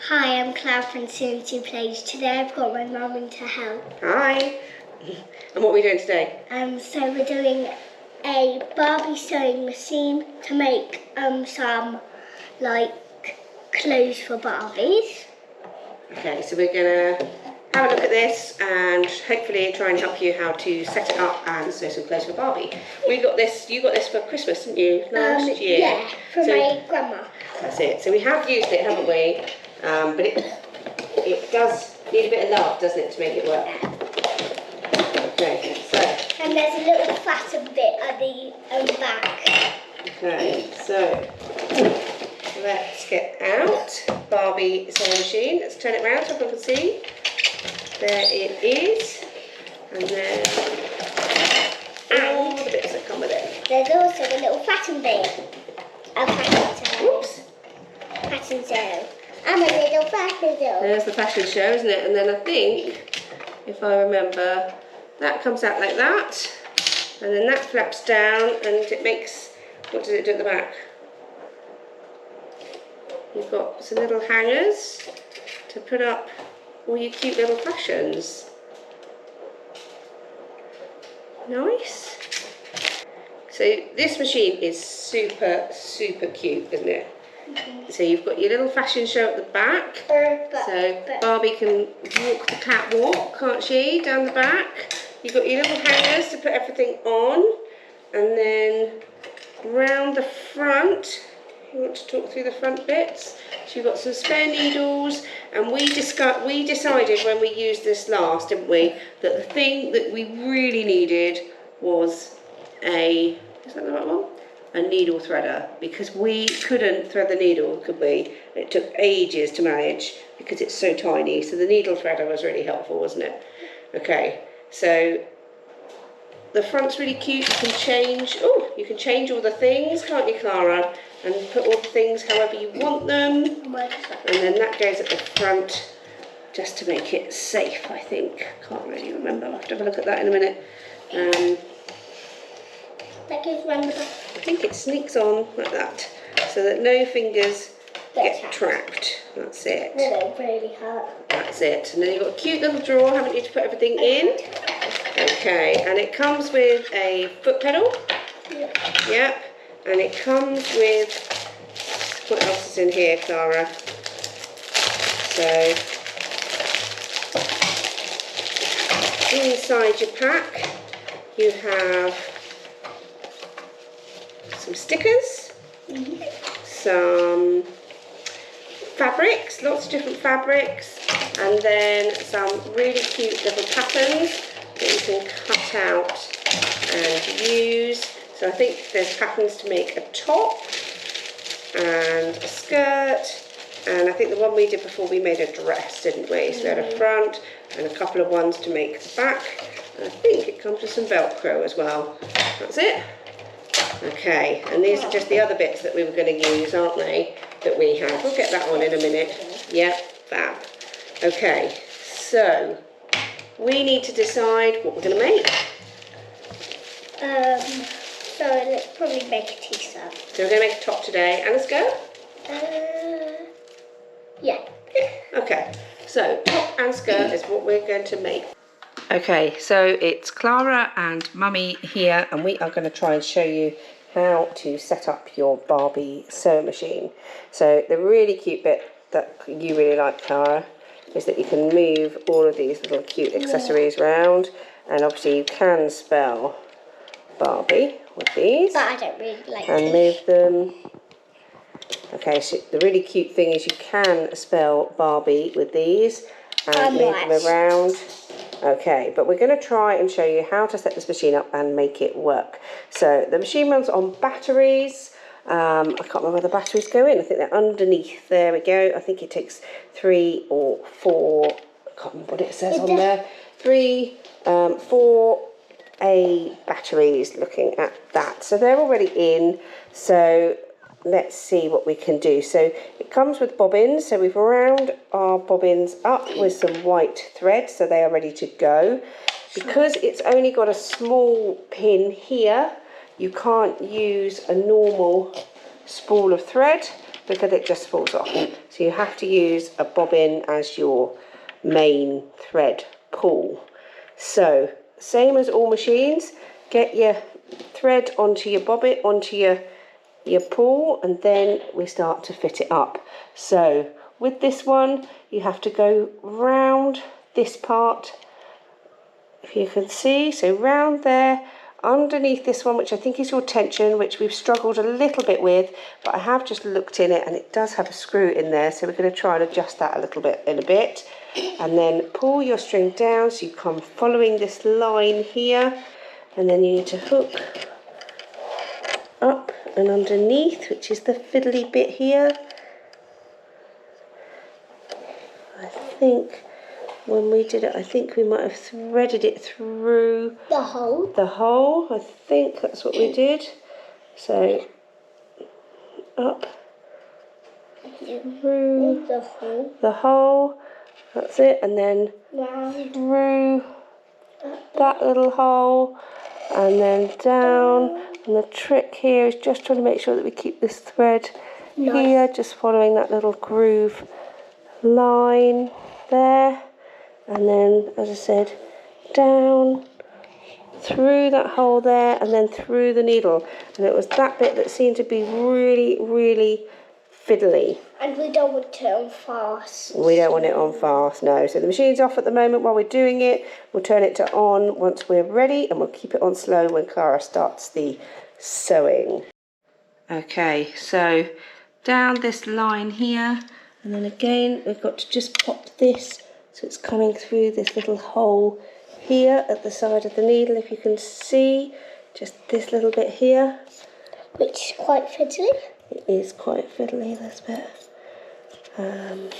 Hi, I'm Clara from CandC Plays. Today I've got my mum in to help. Hi. And what are we doing today? So we're doing a Barbie sewing machine to make some clothes for Barbies. Okay, so we're gonna have a look at this and hopefully try and help you how to set it up and sew some clothes for Barbie. You got this for Christmas, didn't you, last year? Yeah, for my grandma. That's it. So we have used it, haven't we? But it does need a bit of love, doesn't it, to make it work? Okay, so. And there's a little fasten bit at the back. Okay, so let's get out Barbie sewing machine. Let's turn it around so people can see. There it is. And then all the bits that come with it. There's also a little fasten bit. A fasten sew. Oops. Fasten sew. And a little fasten sew. There's the fashion show, isn't it? And then I think, if I remember, that comes out like that. And then that flaps down and it makes, what does it do at the back? You've got some little hangers to put up all your cute little fashions. Nice. So this machine is super, super cute, isn't it? So you've got your little fashion show at the back. So Barbie can walk the catwalk, can't she, down the back. You've got your little hangers to put everything on. And then round the front, you want to talk through the front bits. So you've got some spare needles. And we decided when we used this last, didn't we, that the thing that we really needed was is that the right one? A needle threader, because we couldn't thread the needle, could we? It took ages to manage because it's so tiny. So the needle threader was really helpful, wasn't it? Okay, so the front's really cute. You can change all the things, can't you, Clara? And put all the things however you want them. And then that goes at the front just to make it safe, I think. Can't really remember. I'll have to have a look at that in a minute. That goes round the back. I think it sneaks on like that, so that no fingers get trapped. That's it. They don't really hurt. That's it. And then you've got a cute little drawer, haven't you, to put everything in? Okay, and it comes with a foot pedal. Yep. And it comes with, what else is in here, Clara? So, inside your pack, you have some stickers, some fabrics, lots of different fabrics, and then some really cute little patterns that you can cut out and use. So I think there's patterns to make a top and a skirt, and I think the one we did before, we made a dress, didn't we? So we had a front and a couple of ones to make the back, and I think it comes with some velcro as well. That's it. Okay, and these are just the other bits that we were going to use, aren't they, that we had. We'll get that on in a minute. Yep, fab. Okay, so we need to decide what we're going to make. So let's probably make a t-shirt. So we're going to make a top today and a skirt? Yeah. Okay, so top and skirt is what we're going to make. Okay, so it's Clara and Mummy here, and we are going to try and show you how to set up your Barbie sewing machine. So the really cute bit that you really like, Clara, is that you can move all of these little cute accessories around, and obviously you can spell Barbie with these. But I don't really like and move them. Okay, so the really cute thing is you can spell Barbie with these and move them around. Okay, but we're going to try and show you how to set this machine up and make it work. So the machine runs on batteries. I can't remember where the batteries go in. I think they're underneath. There we go. I think it takes 3 or 4. I can't remember what it says on there. 3, 4 A batteries, looking at that. So they're already in. So let's see what we can do. So it comes with bobbins, so we've wound our bobbins up with some white thread, so they are ready to go. Because it's only got a small pin here, you can't use a normal spool of thread, because it just falls off. So you have to use a bobbin as your main thread pull. So same as all machines, get your thread onto your bobbin, onto your pull, and then we start to fit it up. So with this one, you have to go round this part, if you can see, so round there, underneath this one, which I think is your tension, which we've struggled a little bit with, but I have just looked in it and it does have a screw in there, so we're going to try and adjust that a little bit in a bit. And then pull your string down so you come following this line here, and then you need to hook up and underneath, which is the fiddly bit here. I think when we did it, I think we might have threaded it through the hole. The hole, I think that's what we did. So up through the hole, that's it, and then round through that little hole, and then down. And the trick here is just trying to make sure that we keep this thread here, just following that little groove line there, and then, as I said, down through that hole there, and then through the needle. And it was that bit that seemed to be really, really fiddly. And we don't want it on fast. We don't want it on fast, no. So the machine's off at the moment while we're doing it. We'll turn it to on once we're ready, and we'll keep it on slow when Clara starts the sewing. Okay, so down this line here, and then again we've got to just pop this so it's coming through this little hole here at the side of the needle, if you can see, just this little bit here. Which is quite fiddly. It is quite fiddly, this bit. I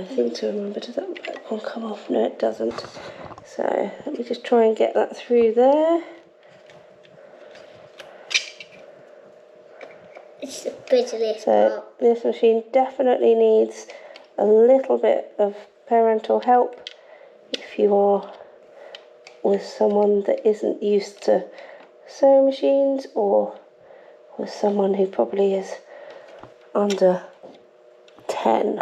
think to remember, does that back one come off? No, it doesn't. So let me just try and get that through there. It's the fiddliest So part. this machine definitely needs a little bit of parental help if you are with someone that isn't used to sewing machines, or with someone who probably is under 10.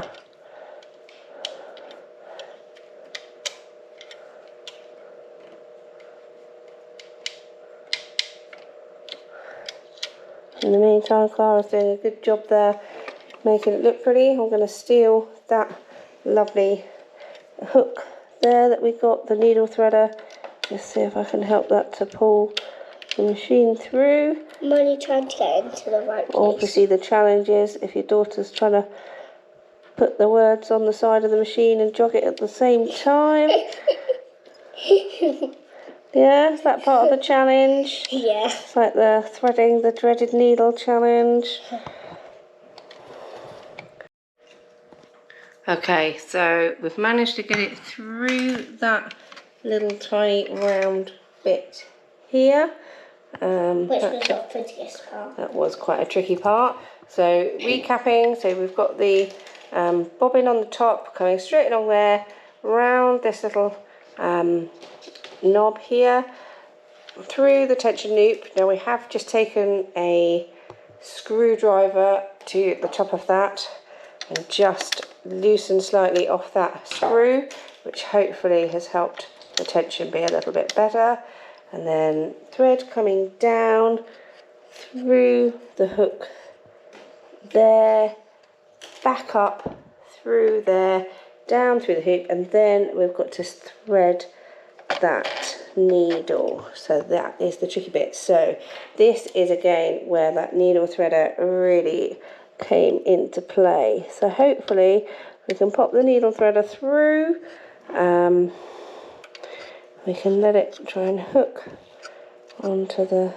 In the meantime, Clara's doing a good job there, making it look pretty. I'm going to steal that lovely hook there that we got, the needle threader. Just see if I can help that to pull the machine through. I'm only trying to get into the right place. Obviously the challenge is if your daughter's trying to put the words on the side of the machine and jog it at the same time. Yeah, is that part of the challenge? Yeah. It's like the threading the dreaded needle challenge. Okay, so we've managed to get it through that little tiny round bit here. Which was the prettiest part. That was quite a tricky part. So recapping, so we've got the bobbin on the top coming straight along there, round this little knob here, through the tension loop. Now we have just taken a screwdriver to the top of that and just loosen slightly off that screw, which hopefully has helped the tension be a little bit better. And then thread coming down through the hook there, back up through there, down through the hoop, and then we've got to thread that needle. So that is the tricky bit. So this is again where that needle threader really came into play. So hopefully we can pop the needle threader through. We can let it try and hook onto the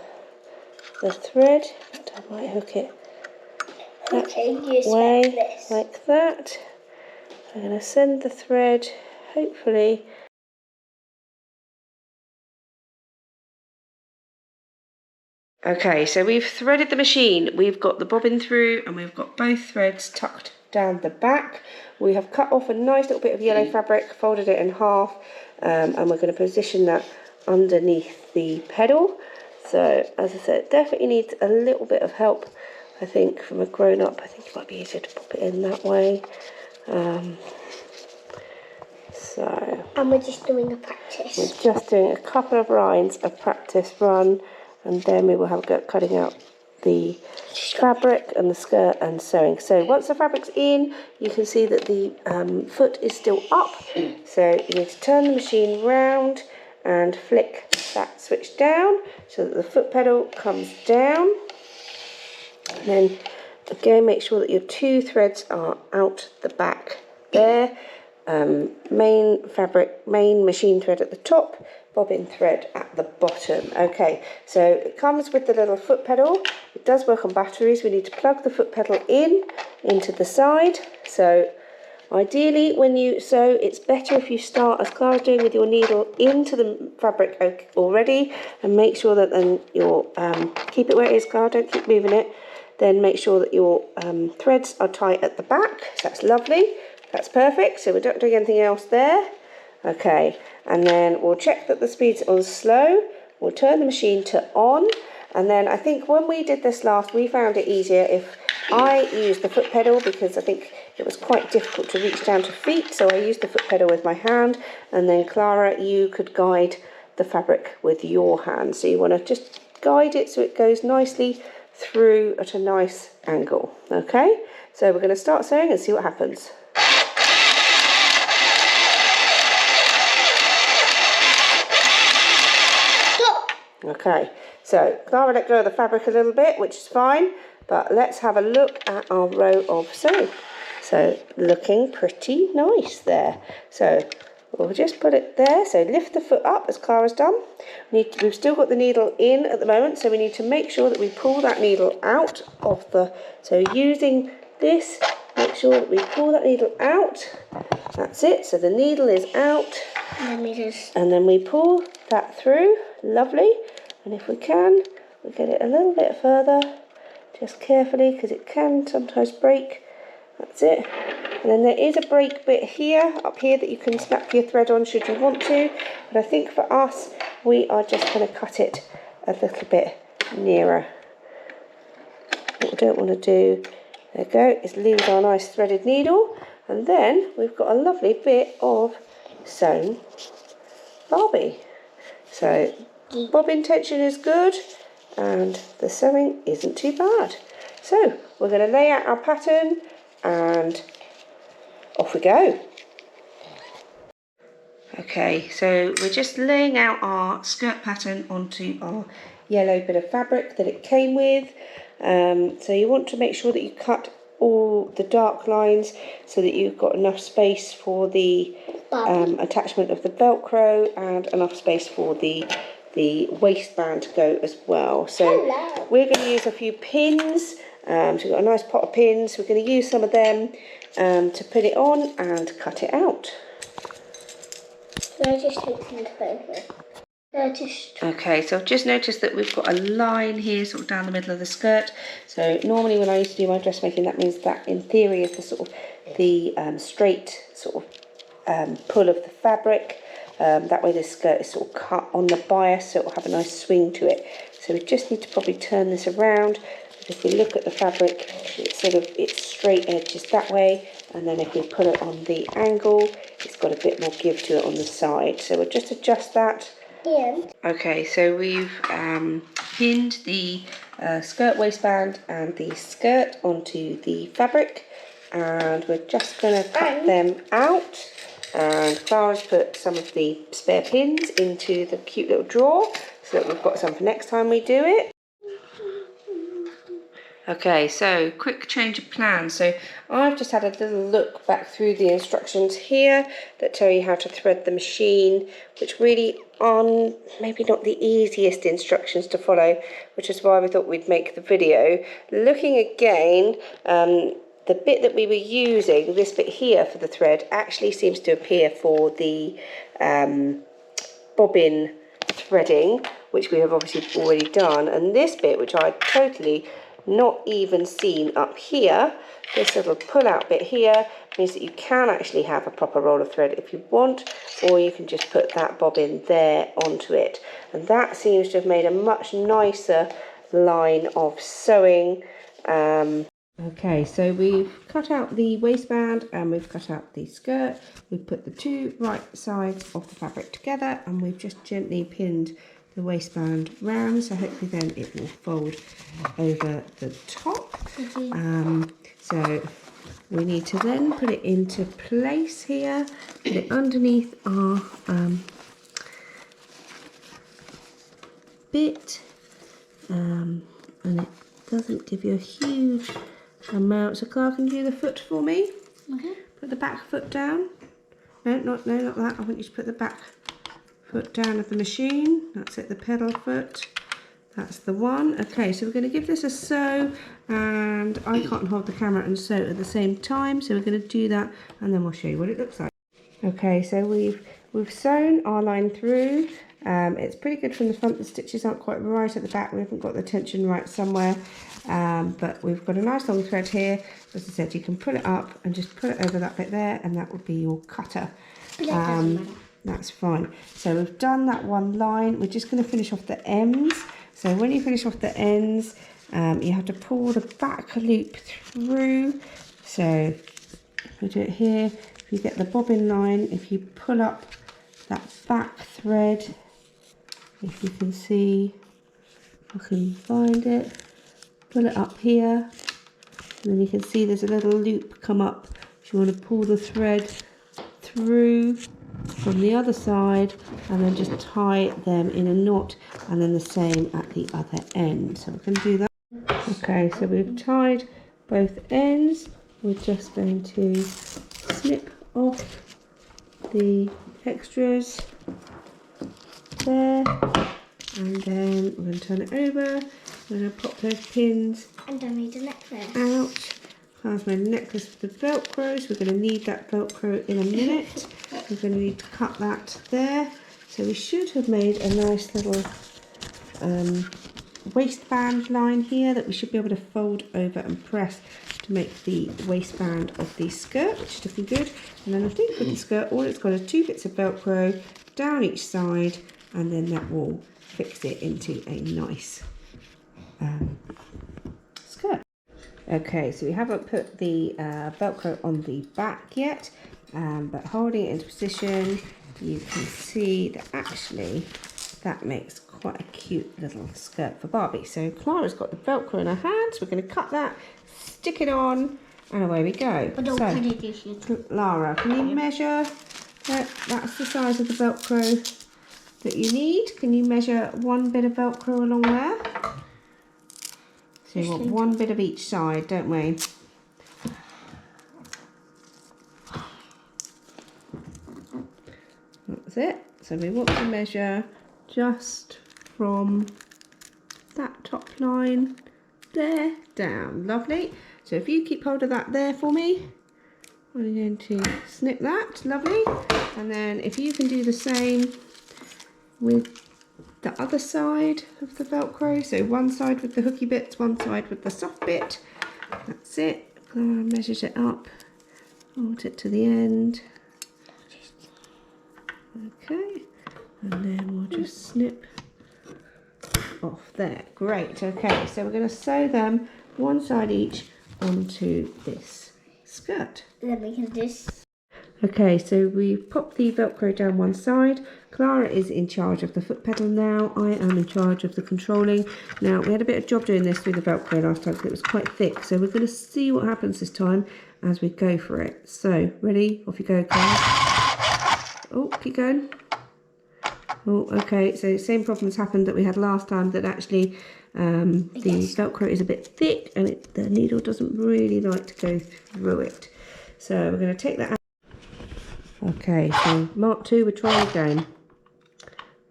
thread. But I might hook it that way, like that. I'm going to send the thread, hopefully. Okay, so we've threaded the machine. We've got the bobbin through and we've got both threads tucked down the back. We have cut off a nice little bit of yellow fabric, folded it in half, and we're going to position that underneath the pedal. So as I said, it definitely needs a little bit of help I think from a grown-up, I think it might be easier to pop it in that way. And we're just doing a practice. We're just doing a couple of lines of practice run, and then we will have a go at cutting out the fabric and the skirt and sewing. So once the fabric's in, you can see that the foot is still up. So you need to turn the machine round and flick that switch down so that the foot pedal comes down. And then again, make sure that your 2 threads are out the back there. Main machine thread at the top, bobbin thread at the bottom. Okay, so it comes with the little foot pedal. It does work on batteries. We need to plug the foot pedal into the side. So ideally when you sew, it's better if you start, as Clara's doing, with your needle into the fabric already, and make sure that then you'll keep it where it is, Clara, don't keep moving it. Then make sure that your threads are tight at the back. So that's lovely. That's perfect, so we're not doing anything else there. Okay, and then we'll check that the speed's on slow. We'll turn the machine to on, and then I think when we did this last, we found it easier if I used the foot pedal, because I think it was quite difficult to reach down to feet, so I used the foot pedal with my hand, and then Clara, you could guide the fabric with your hand. So you want to just guide it so it goes nicely through at a nice angle. Okay, so we're going to start sewing and see what happens. Okay, so Clara let go of the fabric a little bit, which is fine, but let's have a look at our row of sewing. So looking pretty nice there. So we'll just put it there. So lift the foot up as Clara's done. We've still got the needle in at the moment, so we need to make sure that we pull that needle out of the, so using this, make sure that we pull that needle out. That's it, so the needle is out. And then we pull that through, lovely. And if we can, we'll get it a little bit further, just carefully, because it can sometimes break. That's it. And then there is a break bit here, up here, that you can snap your thread on should you want to. But I think for us, we are just going to cut it a little bit nearer. What we don't want to do, there we go, is lose our nice threaded needle. And then we've got a lovely bit of sewn Barbie. So bobbin tension is good and the sewing isn't too bad. So we're going to lay out our pattern and off we go. Okay, so we're just laying out our skirt pattern onto our yellow bit of fabric that it came with. So you want to make sure that you cut all the dark lines so that you've got enough space for the attachment of the velcro and enough space for the waistband to go as well. So we're going to use a few pins. So we've got a nice pot of pins. We're going to use some of them to put it on and cut it out. Can I just take some phone here? Okay, so I've just noticed that we've got a line here sort of down the middle of the skirt. So normally when I used to do my dressmaking, that means that in theory is the sort of the straight sort of pull of the fabric. That way this skirt is sort of cut on the bias, so it will have a nice swing to it. So we just need to probably turn this around. If we look at the fabric, it's straight edges that way, and then if we put it on the angle, it's got a bit more give to it on the side. So we'll just adjust that. Okay, so we've pinned the skirt waistband and the skirt onto the fabric, and we're just going to cut them out. And Clara's put some of the spare pins into the cute little drawer so that we've got some for next time we do it. Okay, so quick change of plan. So I've just had a little look back through the instructions here that tell you how to thread the machine, which really are maybe not the easiest instructions to follow, which is why we thought we'd make the video. Looking again, the bit that we were using, this bit here for the thread, actually seems to appear for the bobbin threading, which we have obviously already done. And this bit, which I totally not even seen up here, this little pull out bit here, means that you can actually have a proper roll of thread if you want, or you can just put that bobbin there onto it. And that seems to have made a much nicer line of sewing Okay, so we've cut out the waistband and we've cut out the skirt. We've put the two right sides of the fabric together and we've just gently pinned the waistband round, so hopefully then it will fold over the top. So we need to then put it into place here, put it underneath our bit, and it doesn't give you a huge amount. So Clara, can you do the foot for me? Okay. Put the back foot down. No, not that. I want you to put the back foot down of the machine. That's it, the pedal foot. That's the one. Okay, so we're going to give this a sew, and I can't hold the camera and sew at the same time, so we're going to do that and then we'll show you what it looks like. Okay, so we've sewn our line through. It's pretty good from the front. The stitches aren't quite right at the back. We haven't got the tension right somewhere, but we've got a nice long thread here. As I said, you can pull it up and just put it over that bit there, and that would be your cutter. That's fine. So we've done that one line. We're just going to finish off the ends. So when you finish off the ends, you have to pull the back loop through. So if we do it here, if you get the bobbin line, if you pull up that back thread, if you can see, I can find it, pull it up here, and then you can see there's a little loop come up. If you want to pull the thread through from the other side and then just tie them in a knot, and then the same at the other end. So we can do that. Okay, so we've tied both ends. We're just going to snip off the extras there, and then we're going to turn it over. We're going to pop those pins And I made a necklace. out. Clara's made a necklace with the velcro, so we're going to need that velcro in a minute. We're going to need to cut that there. So we should have made a nice little waistband line here that we should be able to fold over and press to make the waistband of the skirt, which is looking good. And then I think with the skirt, all it's got is 2 bits of velcro down each side, and then that will fix it into a nice skirt. Okay, so we haven't put the velcro on the back yet, but holding it into position, you can see that actually that makes quite a cute little skirt for Barbie. So Clara's got the velcro in her hand, so we're going to cut that, stick it on, and away we go. But don't put it this year. Lara, can you measure that's the size of the velcro that you need? Can you measure 1 bit of velcro along there? So you want 1 bit of each side, don't we? That's it. So we want to measure just from that top line there down. Lovely. So if you keep hold of that there for me, I'm going to snip that. Lovely. And then if you can do the same with the other side of the velcro, so one side with the hooky bits, one side with the soft bit. That's it. Clara measures it up, hold it to the end. Okay, and then we'll just snip off there. Great. Okay, so we're going to sew them one side each onto this skirt. Let me do this. Okay, so we've popped the velcro down one side. Clara is in charge of the foot pedal now. I am in charge of the controlling. Now, we had a bit of job doing this through the velcro last time because it was quite thick. So we're going to see what happens this time as we go for it. So, ready? Off you go, Clara. Oh, keep going. Oh, okay, so same problems happened that we had last time, that actually the velcro is a bit thick and the needle doesn't really like to go through it. So we're going to take that out. Okay, so mark 2, we're trying again.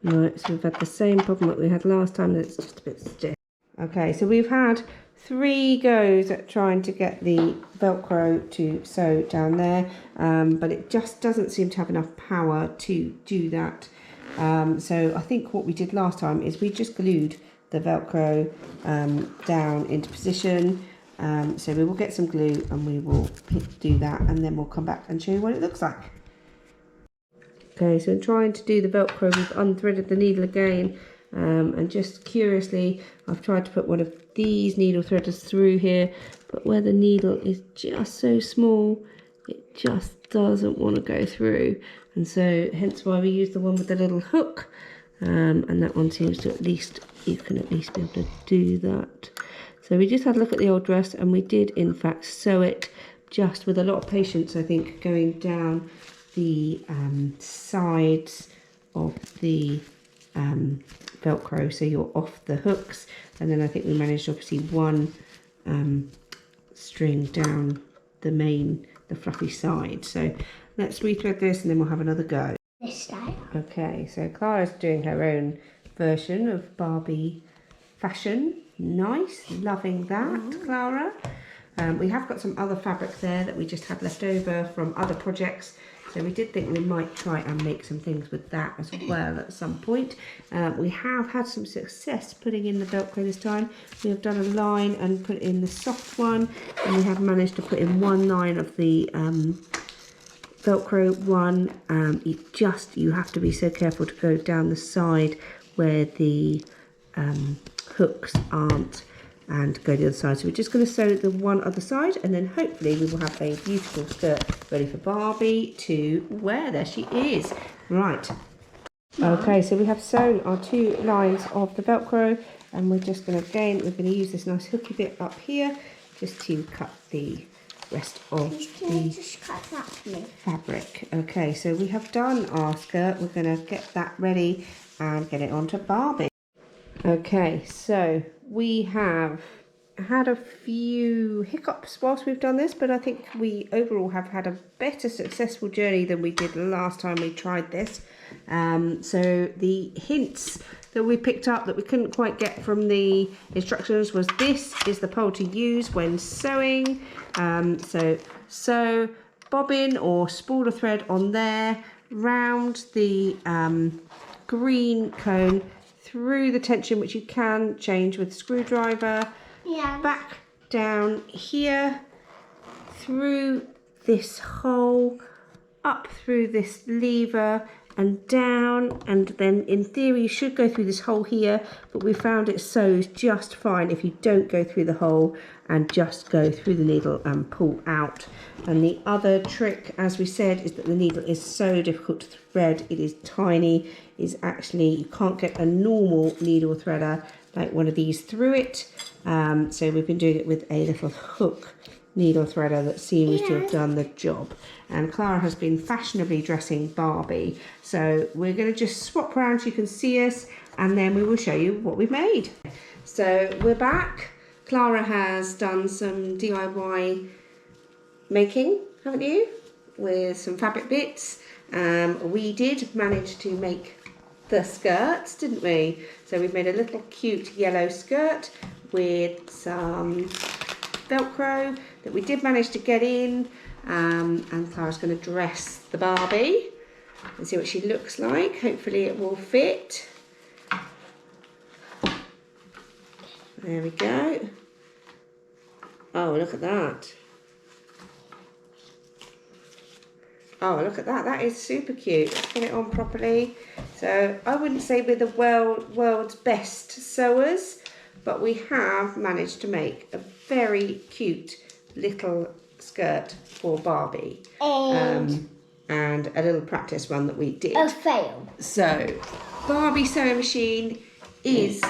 Right, so we've had the same problem that we had last time, that it's just a bit stiff. Okay, so we've had 3 goes at trying to get the velcro to sew down there, but it just doesn't seem to have enough power to do that. So I think what we did last time is we just glued the velcro down into position. So we will get some glue and we will do that, and then we'll come back and show you what it looks like. Okay, so in trying to do the velcro, we've unthreaded the needle again And just curiously, I've tried to put one of these needle threaders through here, but where the needle is just so small, it just doesn't want to go through. And so hence why we use the one with the little hook. And that one seems to you can at least be able to do that. So we just had a look at the old dress, and we did in fact sew it just with a lot of patience, I think, going down the sides of the velcro, so you're off the hooks. And then I think we managed obviously one string down the fluffy side. So let's rethread this and then we'll have another go. This style. Okay, so Clara's doing her own version of Barbie fashion. Nice, loving that, Clara. We have got some other fabric there that we just had left over from other projects, so we did think we might try and make some things with that as well at some point. We have had some success putting in the velcro this time. We have done a line and put in the soft one, and we have managed to put in one line of the velcro one. You have to be so careful to go down the side where the hooks aren't, and go to the other side. So we're just going to sew the one other side, and then hopefully we will have a beautiful skirt ready for Barbie to wear. There she is. Right. Okay, so we have sewn our 2 lines of the velcro, and we're just going to use this nice hooky bit up here just to cut the rest of Just cut that for me. fabric. Okay, so we have done our skirt. We're going to get that ready and get it onto Barbie. Okay, so we have had a few hiccups whilst we've done this, but I think we overall have had a better successful journey than we did last time we tried this. So the hints that we picked up that we couldn't quite get from the instructions was this is the pole to use when sewing. So sew bobbin or spool of thread on there, round the green cone through the tension, which you can change with a screwdriver, back down here, through this hole, up through this lever and down, and then in theory you should go through this hole here, but we found it sews just fine if you don't go through the hole and just go through the needle and pull out. And the other trick, as we said, is that the needle is so difficult to thread. It is tiny. Is actually, you can't get a normal needle threader like one of these through it. So we've been doing it with a little hook needle threader that seems to have done the job. And Clara has been fashionably dressing Barbie. So we're going to just swap around so you can see us, and then we will show you what we've made. So we're back. Clara has done some DIY making, haven't you? With some fabric bits. We did manage to make the skirts, didn't we? So we've made a little cute yellow skirt with some velcro that we did manage to get in, and Clara's going to dress the Barbie and see what she looks like. Hopefully it will fit. There we go. Oh, look at that. Oh, look at that. That is super cute. Let's get it on properly. So I wouldn't say we're the world's best sewers, but we have managed to make a very cute little skirt for Barbie. And a little practice run that we did. A fail. So Barbie sewing machine is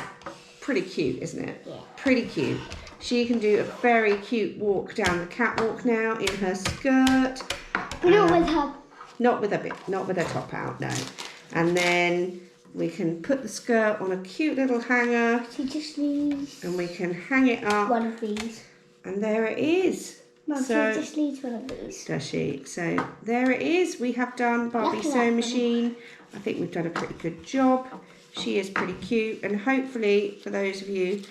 pretty cute, isn't it? Yeah. Pretty cute. She can do a very cute walk down the catwalk now in her skirt. But not with her. Not with her top out, no. And then we can put the skirt on a cute little hanger. She just needs. And we can hang it up. One of these. And there it is. Mum, So, she just needs one of these. does she? So there it is. We have done Barbie Look at sewing that. machine. I think we've done a pretty good job. She is pretty cute, and hopefully for those of you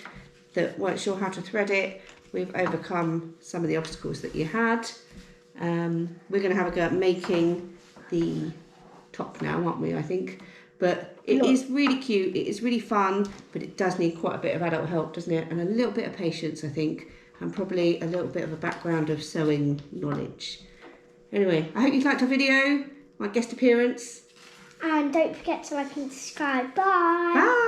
that weren't sure how to thread it, we've overcome some of the obstacles that you had. We're going to have a go at making the top now, aren't we, I think? But it is really cute, it is really fun, but it does need quite a bit of adult help, doesn't it? And a little bit of patience, I think, and probably a little bit of a background of sewing knowledge. Anyway, I hope you liked our video, my guest appearance. And don't forget to like and subscribe. Bye. Bye!